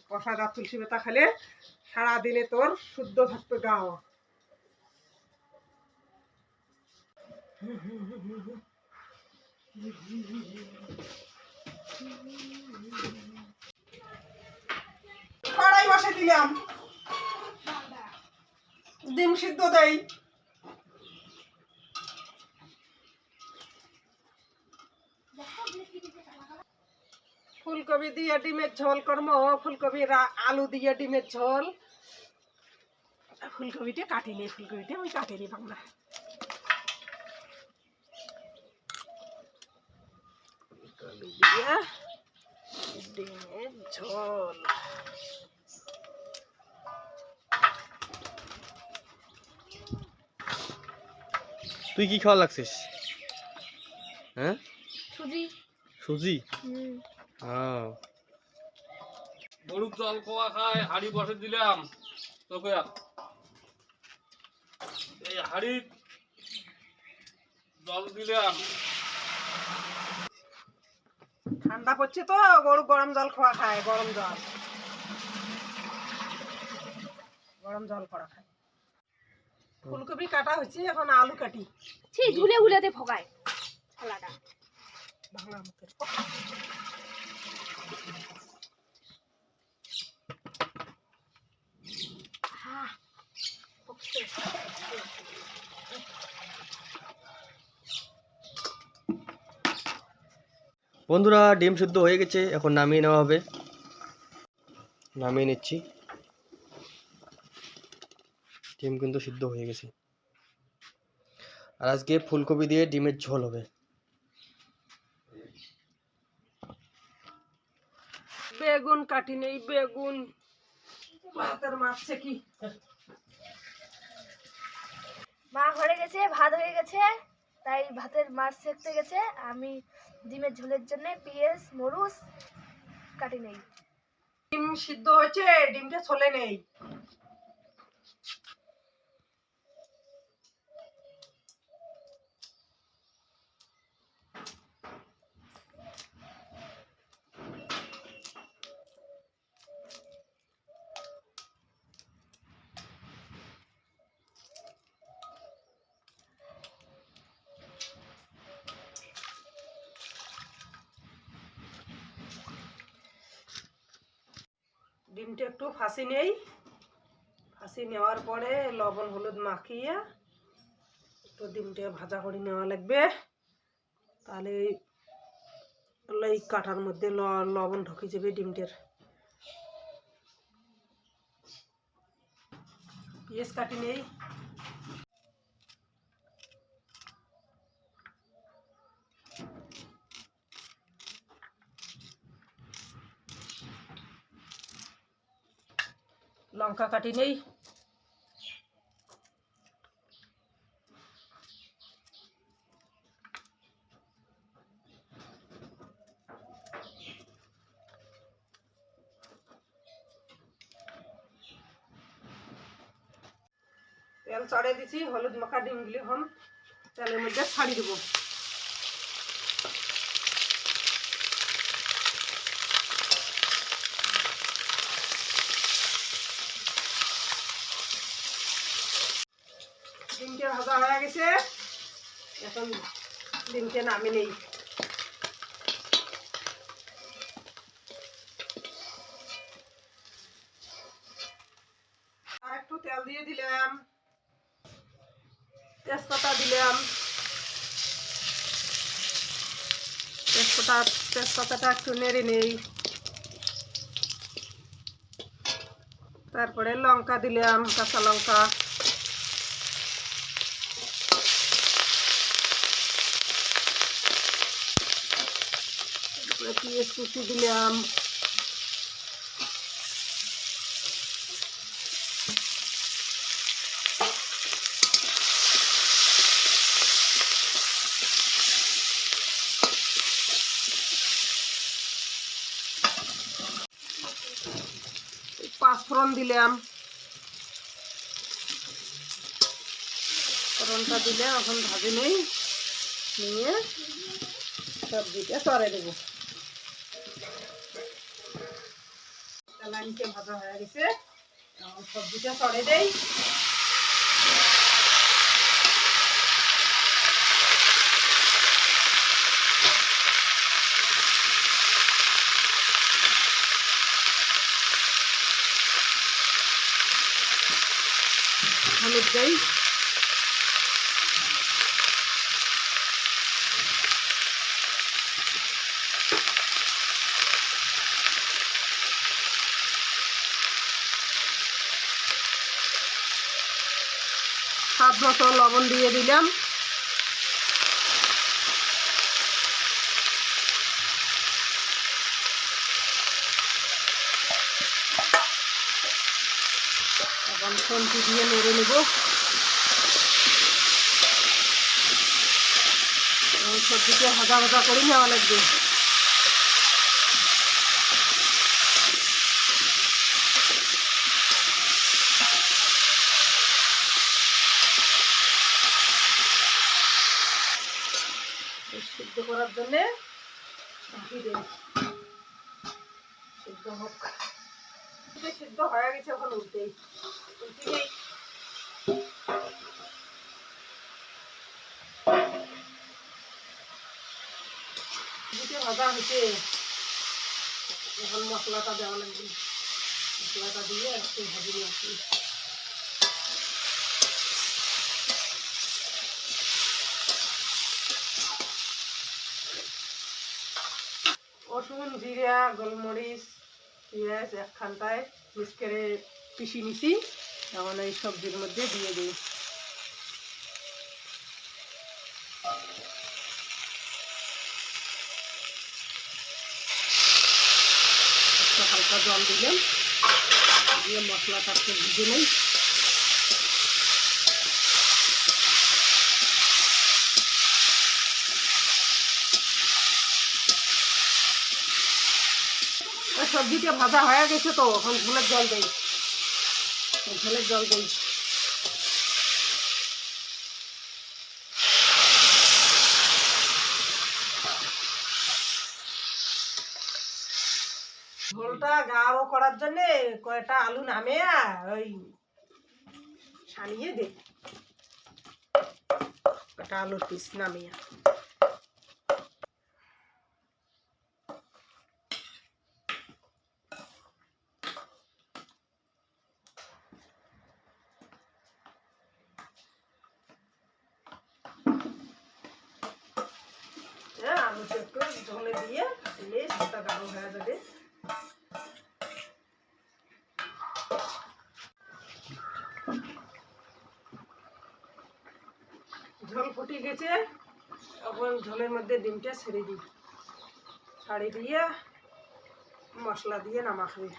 কষা দাঁত তুলসী পাতা খেলে সারাদিনে তোর শুদ্ধ থাকবে গাও। কড়াই বসে দিলাম, ডিম সিদ্ধ দেই। ফুলকপি দিয়ে ডিমের ঝোল করবো, ফুলকপি আলু দিয়ে ডিমের ঝোল। ফুলকপিটা কাটিনি, ফুলকপিটা আমি কাটিনি বাংলা। ফুলকপি দিয়ে ডিমের ঝোল। তুই কি খাওয়া লাগছিস? হ্যাঁ, সুজি। সুজি? হ্যাঁ। গরুর জল খোয়া খায়, হাড়ি বসে দিলাম তোকে। এই হাড়ি জল দিলাম। ঠান্ডা পড়ছে তো, গরু গরম জল খাওয়া খায়, গরম জল, গরম জল করা খায়। ফুলকপি কাটা হয়েছে, এখন আলু কাটি। ধুলে উলেতে ফোকায় ছালাটা ভাঙা মুখের। বন্ধুরা, ডিম সিদ্ধ হয়ে গেছে, এখন নামিয়ে নেওয়া হবে। নামিয়ে নিচ্ছি। ডিম কিন্তু সিদ্ধ হয়ে গেছে। আর আজকে ফুলকপি দিয়ে ডিমের ঝোল হবে। বেগুন কাটি নেই, বেগুন ভাতের মারছে কি। মা ঘরে গেছে, ভাত হয়ে গেছে, তাই ভাতের মাছ সেকতে গেছে। আমি ডিমের ঝোলের জন্য পেঁয়াজ মরিচ কাটি নেই। ডিম সিদ্ধ হয়েছে, ডিমটা ছলে নেই। ডিমটা একটু ফাঁসি নেই, ফাঁসি নেওয়ার পরে লবণ হলুদ মাখিয়ে একটু ডিমটা ভাজা করে নেওয়া লাগবে। তাহলে এই কাঁটার মধ্যে লবণ ঢুকে যাবে ডিমটার। পেঁয়াজ কাটি নেই। লঙ্কা কাটি নেই। তেল চড়ে দিছি, হলুদ মাখা ডিমগুলি এখন তেলের মধ্যে ছাড়ি দেবো। ডিমটা ভাজা হয়ে গেছে, এখন ডিমটা নামিয়ে নেই। আর একটু তেল দিয়ে দিলাম, তেজপাতা দিলাম। তেজপাতাটা একটু নেড়ে নেই। তারপরে লঙ্কা দিলাম, কাঁচা লঙ্কা। পেঁয়াজ কুচি দিলাম। পাঁচফোড়ন দিলাম। ফোড়নটা দিলে এখন ভাজি নেই, নিয়ে সবজিটা চড়ে দেবো। লাইনকে ভাজা হয়ে গেছে, এখন সবজিটা চড়ে দেই। হলুদ দেই, স্বাদ মতো লবণ দিয়ে দিলাম। এখন খুন্তি দিয়ে নেড়ে নেব। সবজিকে ভাজা ভাজা করে নেওয়া লাগবে। সিদ্ধ করার জন্যে ঢাকি দেব, সিদ্ধ হোক। সিদ্ধ হয়ে গেছে, এখন উল্টেই উল্টেই ভাজা হয়েছে। এখন মশলাটা দেওয়া লাগবে, মশলাটা দিয়ে একটু ভাজি নিয়ে আসি। রসুন, জিরা, গোলমরিচ, পেঁয়াজ একখানটায় মিক্স করে পিষি নিছি, এখন এই সবজির মধ্যে দিয়ে দিই। হালকা জল দিলাম, দিয়ে মশলাটাকে ভিজে নেই। সবজিটা ভাজা হয়ে গেছে, তো এখন ঝোলের জল দেই, ঝোলের জল দেই। ঝোলটা গাঢ় করার জন্য কয়টা আলু নামে ওই ছানিয়ে দে, কয়টা আলুর পিস নামিয়ে। আলুটা একটু ঝোলে দিয়ে দিলে সেটা গাঢ় হয়ে যাবে। ঝোল ফুটে গেছে, এখন ঝোলের মধ্যে ডিমটা ছেড়ে দিই, ছাড়ি দিয়ে মশলা দিয়ে নামা খাবে।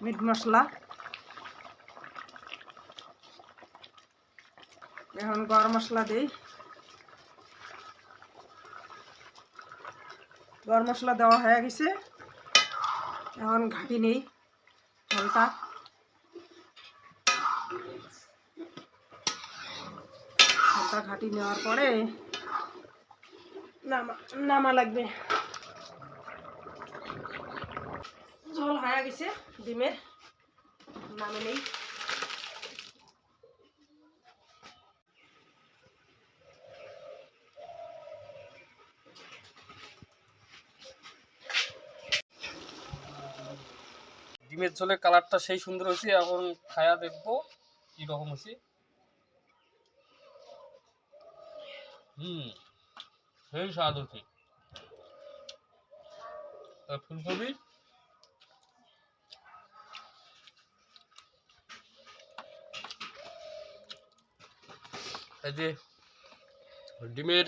মিট মশলা, এখন গরম মশলা দিই। গরম মশলা দেওয়া হয়ে গেছে, এখন ঘাটি নেই ঝোলটা। ঝোলটা ঘাটি নেওয়ার পরে নামা লাগবে। ঝোল হয়ে গেছে ডিমের, নামে নেই। ডিমের ঝোলের কালারটা সেই সুন্দর হয়েছে, এখন খায়া দেখবো কি রকম হয়েছে। সেই স্বাদ হচ্ছে। ফুলকপি এই যে ডিমের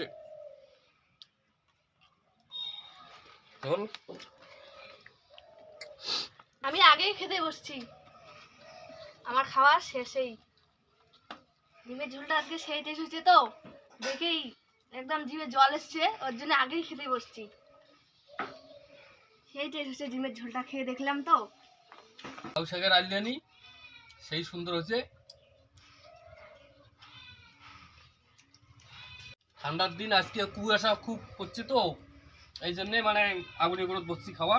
ঝোল, আমি আগেই খেতে বসছি, আমার খাওয়া শেষেই। ডিমের ঝোলটা আজকে সেই টেস্ট হচ্ছে, তো দেখেই একদম জিভে জল এসছে, ওর জন্য আগেই খেতে বসছি। সেই টেস্ট হচ্ছে, ডিমের ঝোলটা খেয়ে দেখলাম তো। লাউ শাকের আলিয়ানি সেই সুন্দর হয়েছে। ঠান্ডার দিন আজকে কুয়াশা খুব করছে তো এই জন্যে মানে আগুনে করে বসছি খাওয়া।